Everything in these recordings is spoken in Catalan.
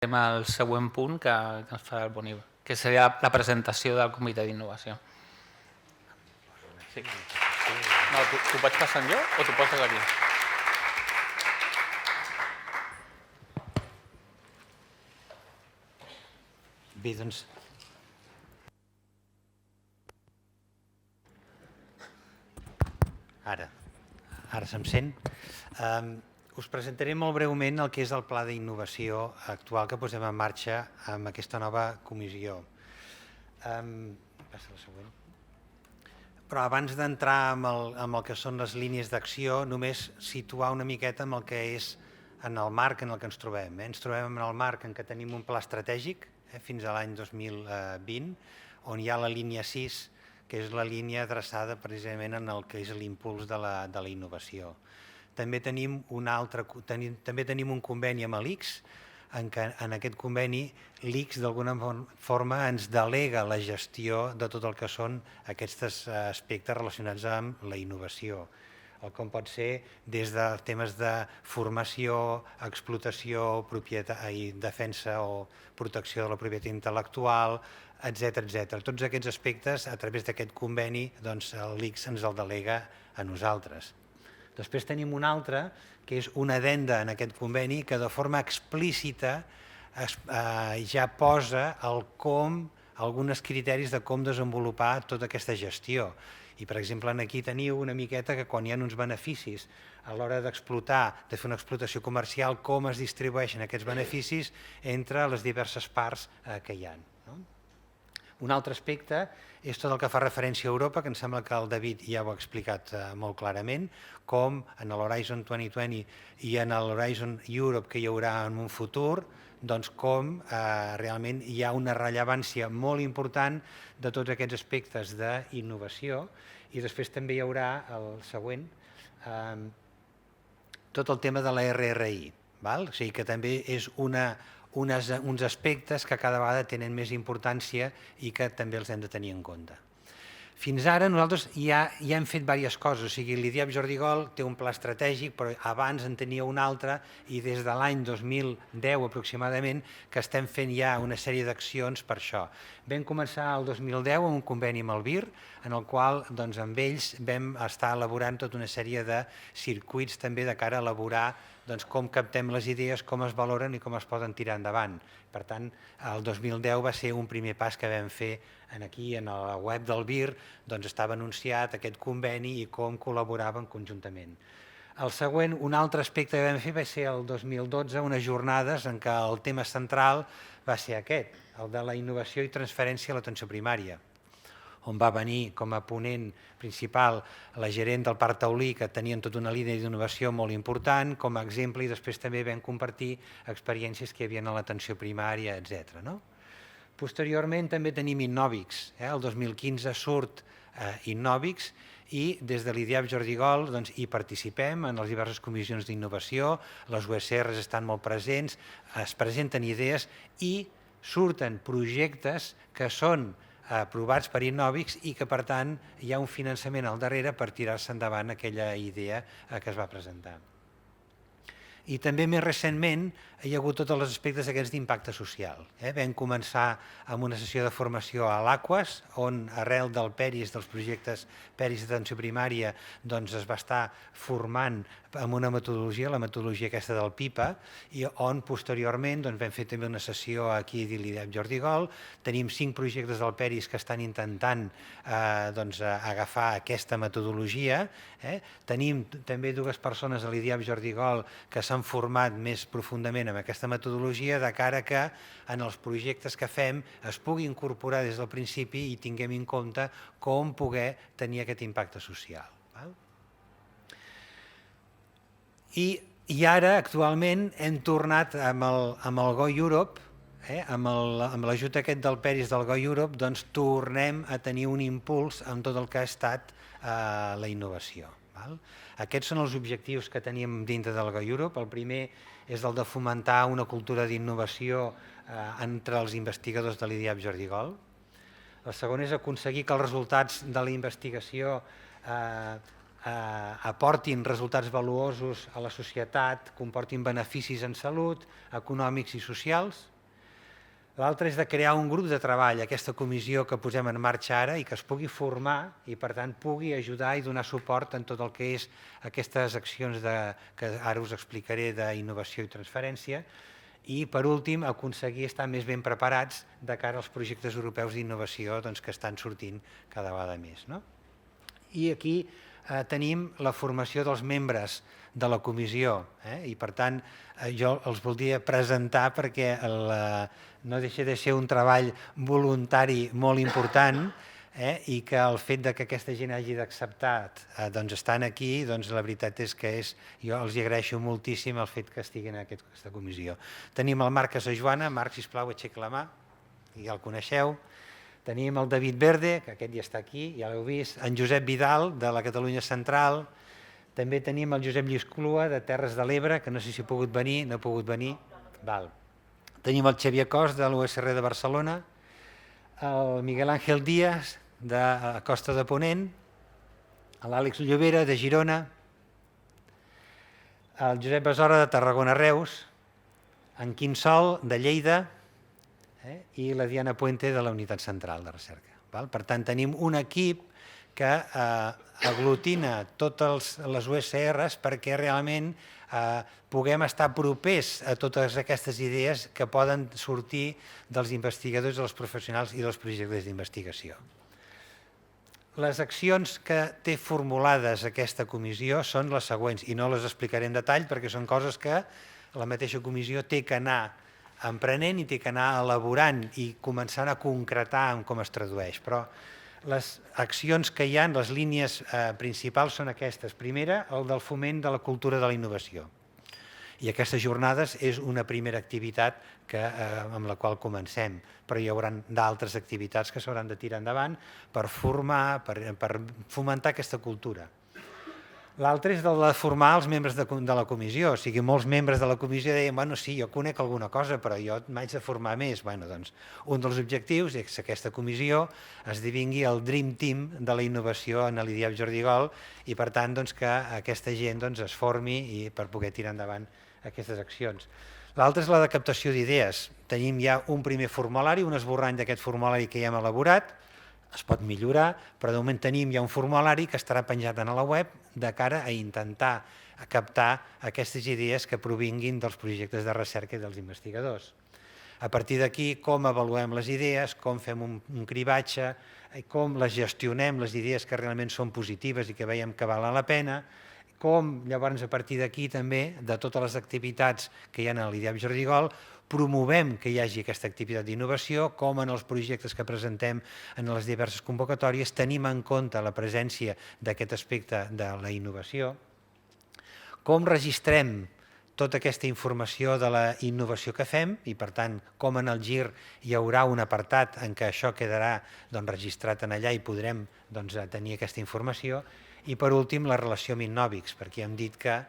Anem al següent punt que ens farà el Boni, que seria la presentació del Comitè d'Innovació. Sí. No, t'ho vaig passant jo o t'ho poses aquí? Bé, doncs... Ara se'm sent. Us presentaré molt breument el que és el pla d'innovació actual que posem en marxa amb aquesta nova comissió. Passa la següent. Però abans d'entrar amb el que són les línies d'acció, només situar una miqueta amb el que és en el marc en el que ens trobem. Ens trobem en el marc en què tenim un pla estratègic fins a l'any 2020, on hi ha la línia 6, que és la línia adreçada precisament en el que és l'impuls de la innovació. També tenim un conveni amb l'ICS, en què en aquest conveni l'ICS d'alguna forma ens delega la gestió de tot el que són aquests aspectes relacionats amb la innovació, com pot ser des de temes de formació, explotació, defensa o protecció de la propietat intel·lectual, etc. Tots aquests aspectes, a través d'aquest conveni, l'ICS ens el delega a nosaltres. Després tenim un altre, que és una addenda en aquest conveni, que de forma explícita ja posa alguns criteris de com desenvolupar tota aquesta gestió. I, per exemple, aquí teniu una miqueta que quan hi ha uns beneficis a l'hora d'explotar, de fer una explotació comercial, com es distribueixen aquests beneficis entre les diverses parts que hi ha. Un altre aspecte és tot el que fa referència a Europa, que em sembla que el David ja ho ha explicat molt clarament, com en l'Horizon 2020 i en l'Horizon Europe que hi haurà en un futur, doncs com realment hi ha una rellevància molt important de tots aquests aspectes d'innovació. I després també hi haurà el següent, tot el tema de la RRI, o sigui que també és uns aspectes que cada vegada tenen més importància i que també els hem de tenir en compte. Fins ara nosaltres ja hem fet diverses coses, o sigui, l'IDIAP Jordigol té un pla estratègic, però abans en tenia un altre i des de l'any 2010 aproximadament que estem fent ja una sèrie d'accions per això. Vam començar el 2010 amb un conveni amb el BIR, en el qual amb ells vam estar elaborant tota una sèrie de circuits també de cara a elaborar com captem les idees, com es valoren i com es poden tirar endavant. Per tant, el 2010 va ser un primer pas que vam fer aquí, en la web del BIR, estava anunciat aquest conveni i com col·laboraven conjuntament. El següent, un altre aspecte que vam fer va ser el 2012, unes jornades en què el tema central va ser aquest, el de la innovació i transferència a l'atenció primària, on va venir com a ponent principal la gerent del Parc Taulí, que tenien tota una línia d'innovació molt important, com a exemple, i després també vam compartir experiències que hi havia a l'atenció primària, etc. Posteriorment també tenim Innovix. El 2015 surt Innovix i des de l'IDIAP Jordigol hi participem en les diverses comissions d'innovació, les USRs estan molt presents, es presenten idees i surten projectes que són aprovats per Innovix i que, per tant, hi ha un finançament al darrere per tirar-se endavant aquella idea que es va presentar. I també més recentment hi ha hagut tots els aspectes aquests d'impacte social. Vam començar amb una sessió de formació a l'Aquas, on arrel del PERIS, dels projectes PERIS d'atenció primària, es va estar formant amb una metodologia, la metodologia aquesta del PIPA, i on posteriorment vam fer també una sessió aquí a l'IDIAP Jordigol. Tenim 5 projectes del PERIS que estan intentant agafar aquesta metodologia. Tenim també 2 persones a l'IDIAP Jordigol que s'han format més profundament amb aquesta metodologia de cara que en els projectes que fem es pugui incorporar des del principi i tinguem en compte com poder tenir aquest impacte social. I ara, actualment, hem tornat amb el Go Europe, amb l'ajut aquest del PERIS del Go Europe, tornem a tenir un impuls en tot el que ha estat la innovació. Aquests són els objectius que teníem dintre del Go Europe. El primer és el de fomentar una cultura d'innovació entre els investigadors de l'IDIAP Jordigol. El segon és aconseguir que els resultats de la investigació aportin resultats valuosos a la societat, comportin beneficis en salut, econòmics i socials. L'altre és de crear un grup de treball, aquesta comissió que posem en marxa ara i que es pugui formar i per tant pugui ajudar i donar suport en tot el que és aquestes accions que ara us explicaré d'innovació i transferència i per últim aconseguir estar més ben preparats de cara als projectes europeus d'innovació que estan sortint cada vegada més. I aquí tenim la formació dels membres de la comissió i per tant jo els voldria presentar perquè no deixa de ser un treball voluntari molt important i que el fet que aquesta gent hagi d'acceptar estar aquí, la veritat és que jo els agraeixo moltíssim el fet que estiguin en aquesta comissió. Tenim el Marc Casajoana. Marc, sisplau, aixeca la mà, ja el coneixeu. Tenim el David Verde, que aquest ja està aquí, ja l'heu vist, en Josep Vidal, de la Catalunya Central, també tenim el Josep Lluís Clua, de Terres de l'Ebre, que no sé si ha pogut venir, no ha pogut venir. Tenim el Xavier Cos, de l'USR de Barcelona, el Miguel Ángel Díaz, de Costa de Ponent, l'Àlex Llobera, de Girona, el Josep Besora, de Tarragona-Reus, en Quim Sol, de Lleida, i la Diana Puente, de la Unitat Central de Recerca. Per tant, tenim un equip que aglutina totes les USRs perquè realment puguem estar propers a totes aquestes idees que poden sortir dels investigadors, dels professionals i dels projectes d'investigació. Les accions que té formulades aquesta comissió són les següents, i no les explicaré en detall perquè són coses que la mateixa comissió té que anar emprenent i té que anar elaborant i començant a concretar en com es tradueix. Però les accions que hi ha, les línies principals són aquestes. Primera, el del foment de la cultura de la innovació. I aquestes jornades és una primera activitat amb la qual comencem, però hi haurà d'altres activitats que s'hauran de tirar endavant per formar, per fomentar aquesta cultura. L'altre és el de formar els membres de la comissió, o sigui, molts membres de la comissió deien, bueno, sí, jo conec alguna cosa, però jo m'haig de formar més. Un dels objectius és que aquesta comissió esdevingui el Dream Team de la innovació en l'IDIAP Jordi Gol i, per tant, que aquesta gent es formi per poder tirar endavant aquestes accions. L'altre és la de captació d'idees. Tenim ja un primer formulari, un esborrany d'aquest formulari que ja hem elaborat, es pot millorar, però de moment tenim ja un formulari que estarà penjat a la web de cara a intentar captar aquestes idees que provinguin dels projectes de recerca i dels investigadors. A partir d'aquí, com avaluem les idees, com fem un cribatge, com les gestionem, les idees que realment són positives i que veiem que valen la pena, com llavors a partir d'aquí també, de totes les activitats que hi ha a l'IDIAP Jordi Gol, promovem que hi hagi aquesta activitat d'innovació, com en els projectes que presentem en les diverses convocatòries tenim en compte la presència d'aquest aspecte de la innovació, com registrem tota aquesta informació de la innovació que fem i, per tant, com en el GIR hi haurà un apartat en què això quedarà registrat en allà i podrem tenir aquesta informació. I, per últim, la relació amb Innovix, perquè hem dit que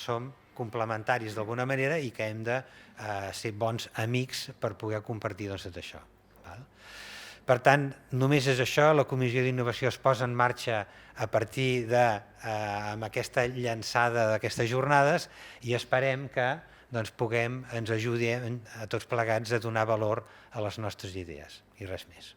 som complementaris d'alguna manera i que hem de ser bons amics per poder compartir tot això. Per tant, només és això, la Comissió d'Innovació es posa en marxa a partir amb aquesta llançada d'aquestes jornades i esperem que ens ajudi a tots plegats a donar valor a les nostres idees i res més.